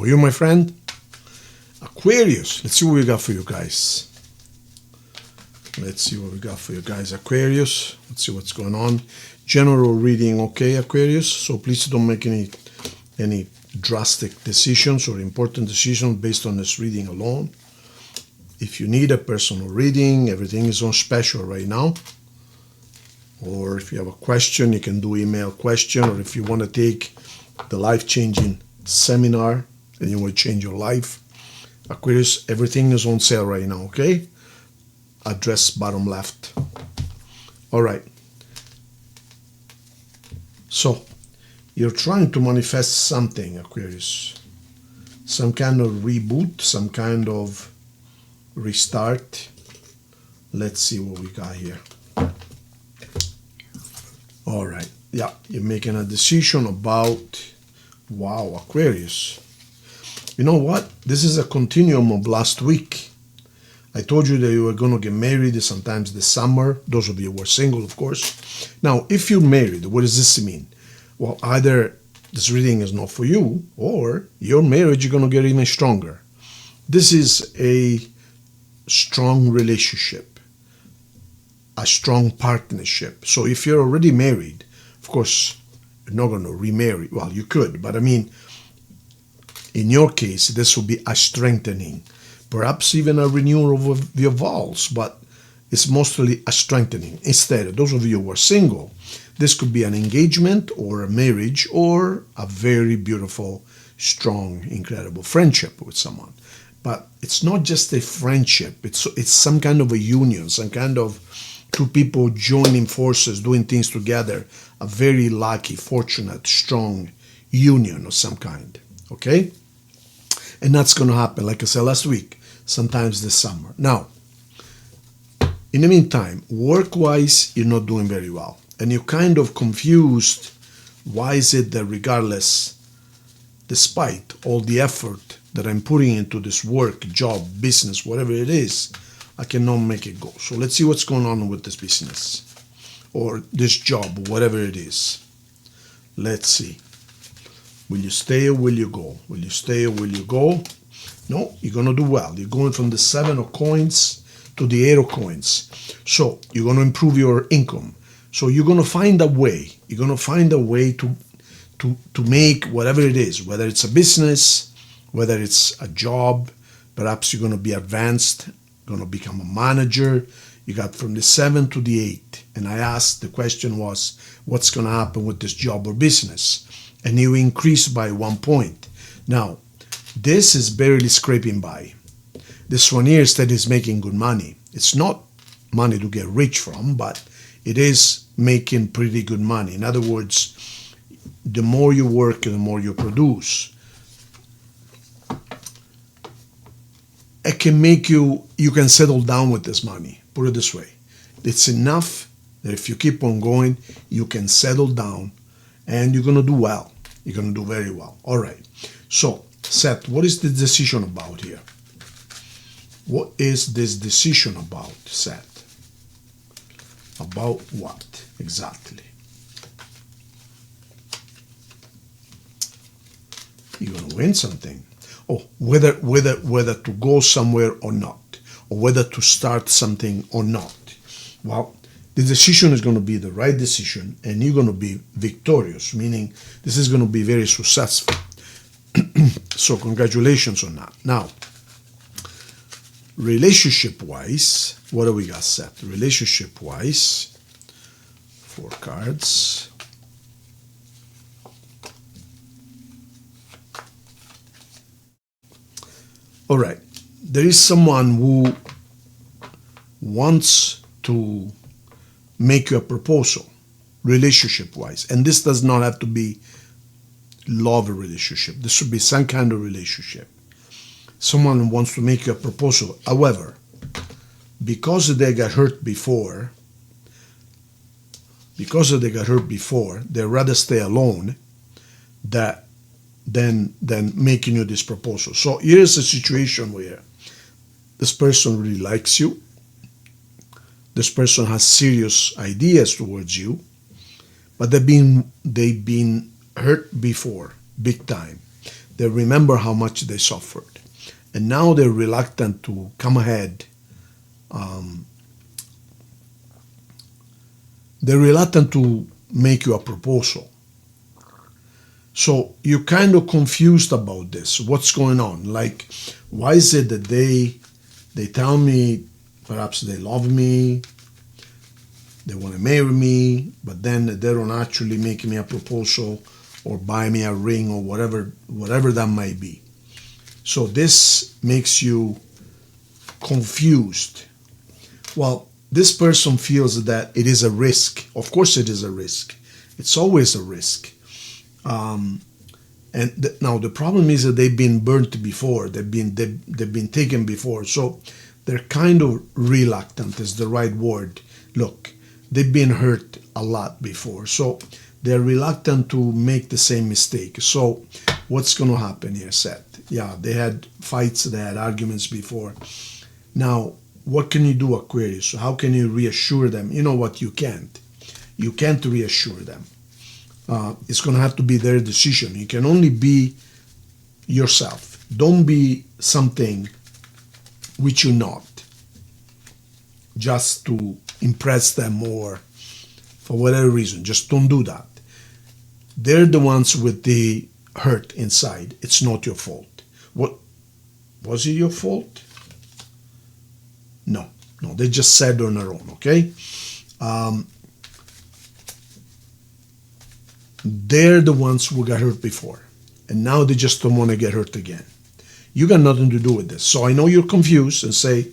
are you, my friend? Aquarius. Let's see what we got for you guys. Let's see what we got for you guys, Aquarius. Let's see what's going on. General reading, okay, Aquarius. So please don't make any drastic decisions or important decisions based on this reading alone. If you need a personal reading, everything is on special right now. Or if you have a question, you can do email question. Or if you want to take the life-changing seminar and you want to change your life, Aquarius, everything is on sale right now, okay? Address bottom left. All right. So, you're trying to manifest something, Aquarius. Some kind of reboot, some kind of restart. Let's see what we got here. All right. Yeah, you're making a decision about, wow, Aquarius. You know what? This is a continuum of last week. I told you that you were going to get married sometimes this summer. Those of you who are single, of course. Now, if you're married, what does this mean? Well, either this reading is not for you, or your marriage is going to get even stronger. This is a strong relationship, a strong partnership. So if you're already married, of course, you're not going to remarry. Well, you could, but I mean, in your case, this will be a strengthening, perhaps even a renewal of your vows, but it's mostly a strengthening. Instead, those of you who are single, this could be an engagement or a marriage or a very beautiful, strong, incredible friendship with someone. But it's not just a friendship. It's some kind of a union, some kind of two people joining forces, doing things together, a very lucky, fortunate, strong union of some kind, okay? And that's going to happen, like I said last week, sometimes this summer. Now, in the meantime, work-wise, you're not doing very well. And you're kind of confused. Why is it that regardless, despite all the effort that I'm putting into this work, job, business, whatever it is, I cannot make it go. So let's see what's going on with this business or this job, whatever it is. Let's see. Will you stay or will you go? Will you stay or will you go? No, you're going to do well. You're going from the 7 of coins to the 8 of coins. So you're going to improve your income. So you're going to find a way. You're going to find a way to make whatever it is, whether it's a business, whether it's a job, perhaps you're going to be advanced, going to become a manager. You got from the 7 to the 8. And I asked, the question was, what's going to happen with this job or business? And you increase by 1 point. Now, this is barely scraping by. This one here instead is making good money. It's not money to get rich from, but it is making pretty good money. In other words, the more you work, the more you produce. It can make you can settle down with this money. Put it this way. It's enough that if you keep on going, you can settle down and you're going to do well. You're going to do very well. All right. So, Seth, what is the decision about here? What is this decision about, Seth? About what exactly? You're going to win something. Oh, whether to go somewhere or not, or whether to start something or not. Well, the decision is going to be the right decision, and you're going to be victorious, meaning this is going to be very successful. So congratulations on that. Now, relationship-wise, what do we got set? Relationship-wise, 4 cards. All right. There is someone who wants to make you a proposal, relationship-wise. And this does not have to be love relationship. This should be some kind of relationship. Someone wants to make you a proposal. However, because they got hurt before, they rather stay alone than making you this proposal. So here's a situation where this person really likes you. This person has serious ideas towards you, but they've been hurt before, big time. They remember how much they suffered. And now they're reluctant to come ahead. They're reluctant to make you a proposal. So you're kind of confused about this. What's going on? Like, why is it that they tell me perhaps they love me, they want to marry me, but then they don't actually make me a proposal or buy me a ring or whatever that might be. So this makes you confused. Well, this person feels that it is a risk. Of course it is a risk. It's always a risk. Now the problem is that they've been burnt before. They've been taken before. So they're kind of reluctant is the right word. Look, they've been hurt a lot before. So they're reluctant to make the same mistake. So what's going to happen here, Seth? Yeah, they had fights, they had arguments before. Now, what can you do, Aquarius? How can you reassure them? You know what? You can't. You can't reassure them. It's going to have to be their decision. You can only be yourself. Don't be something which you're not, just to impress them or for whatever reason. Just don't do that. They're the ones with the hurt inside. It's not your fault. What was it your fault? No, they just said on their own, okay? They're the ones who got hurt before, and now they just don't want to get hurt again. You got nothing to do with this. So I know you're confused and say,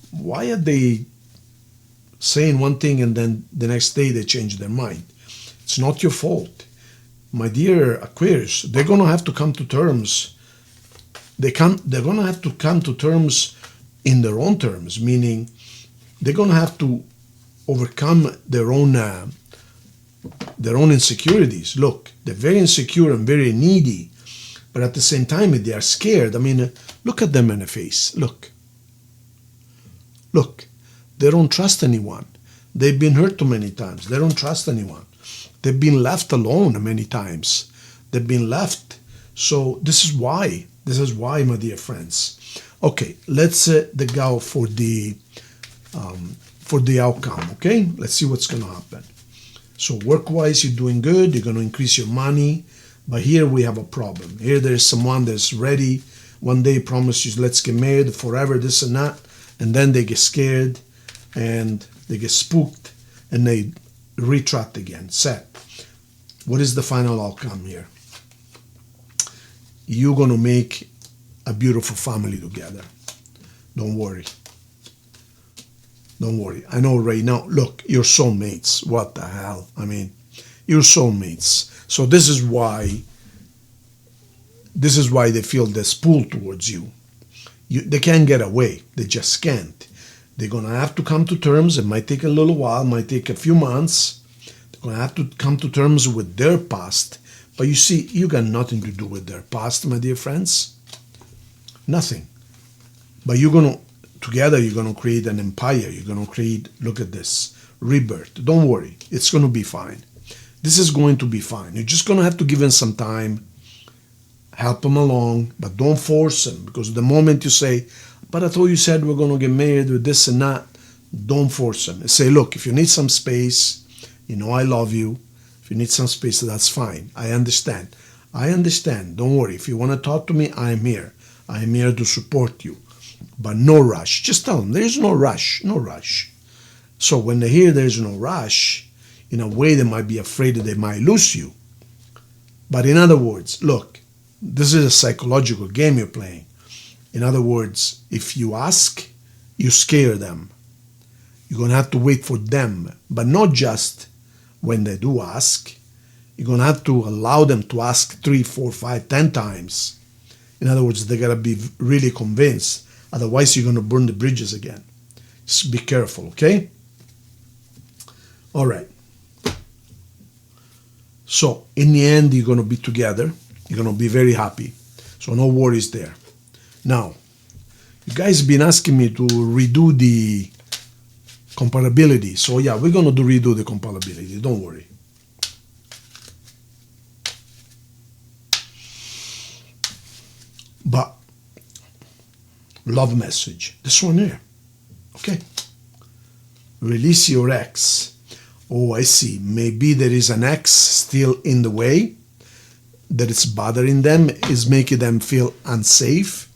why are they saying one thing and then the next day they change their mind? It's not your fault. My dear Aquarius, they're going to have to come to terms. They're going to have to come to terms in their own terms, meaning they're going to have to overcome their own insecurities. Look, they're very insecure and very needy, but at the same time they are scared. I mean, look at them in the face. Look, they don't trust anyone. They've been hurt too many times. They don't trust anyone. They've been left alone many times. They've been left. So this is why, my dear friends. Okay, let's go for the outcome. Okay, let's see what's going to happen. So work-wise, you're doing good. You're going to increase your money, but here we have a problem. Here there's someone that's ready. One day promises, let's get married forever, this and that, and then they get scared and they get spooked and they retract again. Seth, what is the final outcome here? You're going to make a beautiful family together. Don't worry. Don't worry. I know right now, look, you're soulmates. What the hell? I mean, you're soulmates. So this is why they feel this pull towards you. They can't get away. They just can't. They're going to have to come to terms. It might take a little while, might take a few months. They're going to have to come to terms with their past. But you see, you got nothing to do with their past, my dear friends. Nothing. But together you're going to create an empire. You're going to create, look at this, rebirth. Don't worry. It's going to be fine. This is going to be fine. You're just going to have to give them some time, help them along, but don't force them. Because the moment you say, but I thought you said we're going to get married with this and that, don't force them. Say, look, if you need some space, you know I love you. If you need some space, that's fine. I understand. Don't worry. If you want to talk to me, I am here. I am here to support you. But no rush. Just tell them there's no rush. No rush. So when they hear there's no rush, in a way they might be afraid that they might lose you. But in other words, look, this is a psychological game you're playing. In other words, if you ask, you scare them. You're going to have to wait for them. But not just when they do ask. You're going to have to allow them to ask 3, 4, 5, 10 times. In other words, they got to be really convinced. Otherwise, you're going to burn the bridges again. Just be careful, okay? All right. So, in the end, you're going to be together. You're going to be very happy. So, no worries there. Now, you guys have been asking me to redo the compatibility. So, yeah, we're going to redo the compatibility. Don't worry. But love message, this one here, okay? Release your ex. Oh, I see. Maybe there is an ex still in the way, that it's bothering them, is making them feel unsafe.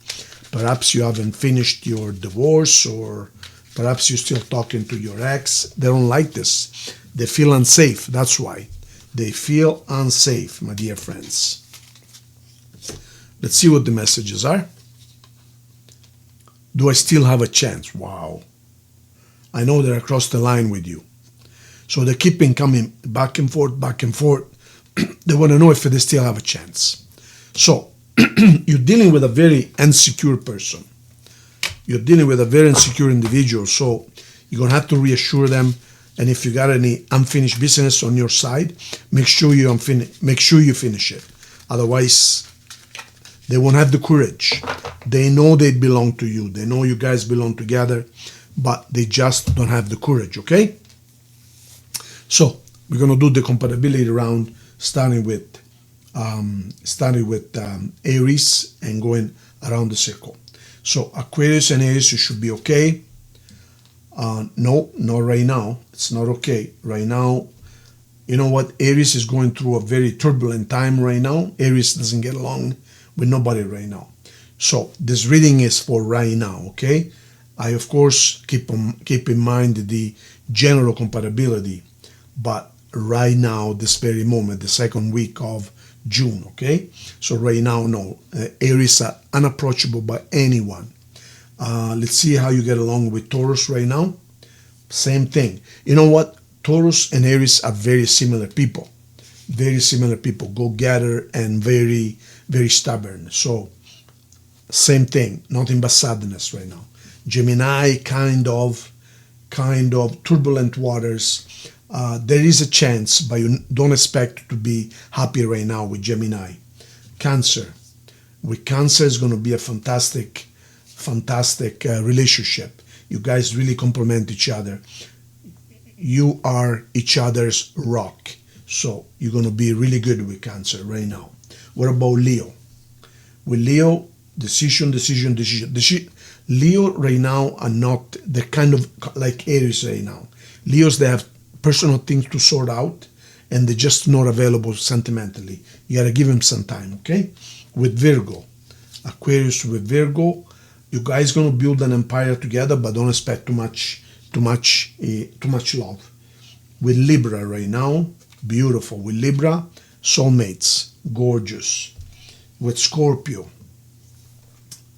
Perhaps you haven't finished your divorce, or perhaps you're still talking to your ex. They don't like this. They feel unsafe. That's why. They feel unsafe, my dear friends. Let's see what the messages are. Do I still have a chance? Wow. I know they're across the line with you. So they're keeping coming back and forth, back and forth. They want to know if they still have a chance. So you're dealing with a very insecure person. You're dealing with a very insecure individual. So you're going to have to reassure them. And if you got any unfinished business on your side, make sure you finish it. Otherwise, they won't have the courage. They know they belong to you. They know you guys belong together, but they just don't have the courage, okay? So we're going to do the compatibility round, starting with Aries and going around the circle. So Aquarius and Aries, you should be okay. No, not right now. It's not okay. Right now, you know what? Aries is going through a very turbulent time right now. Aries doesn't get along with nobody right now. So this reading is for right now, okay? I, of course, keep in mind the general compatibility, but right now, this very moment, the second week of June, okay? So right now, no. Aries are unapproachable by anyone. Let's see how you get along with Taurus right now. Same thing. You know what? Taurus and Aries are very similar people. Very similar people. Go-getter and very, very stubborn. So, same thing. Nothing but sadness right now. Gemini, kind of turbulent waters. There is a chance, but you don't expect to be happy right now with Gemini. Cancer. With Cancer is going to be a fantastic relationship. You guys really complement each other. You are each other's rock. So you're going to be really good with Cancer right now. What about Leo? With Leo, decision. Leo right now are not the kind of like Aries right now. Leos, they have personal things to sort out, and they're just not available sentimentally. You got to give them some time, okay? With Virgo, Aquarius with Virgo, you guys gonna build an empire together, but don't expect too much love. With Libra right now, beautiful. With Libra, soulmates, gorgeous. With Scorpio,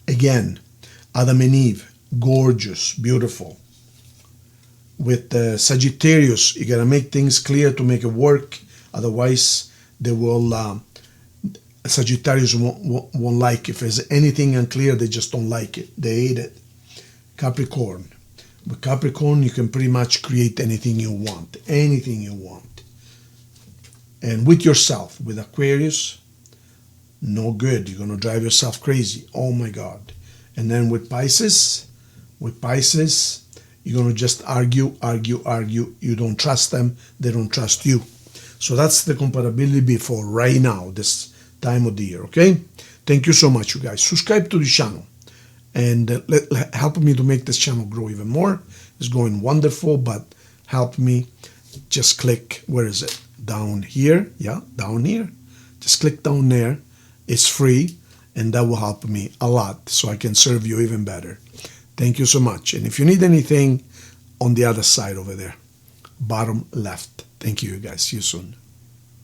again, Adam and Eve, gorgeous, beautiful. With Sagittarius, you gotta make things clear to make it work. Otherwise, they will. Sagittarius won't like it. If there's anything unclear, they just don't like it. They hate it. Capricorn. With Capricorn, you can pretty much create anything you want. Anything you want. And with yourself, with Aquarius, no good. You're going to drive yourself crazy. Oh my God. And then with Pisces, you're going to just argue. You don't trust them. They don't trust you. So that's the compatibility for right now, this time of the year, okay? Thank you so much, you guys. Subscribe to the channel and help me to make this channel grow even more. It's going wonderful, but help me. Just click, where is it? Down here, yeah, down here. Just click down there. It's free, and that will help me a lot so I can serve you even better. Thank you so much. And if you need anything, on the other side over there, bottom left. Thank you, guys. See you soon.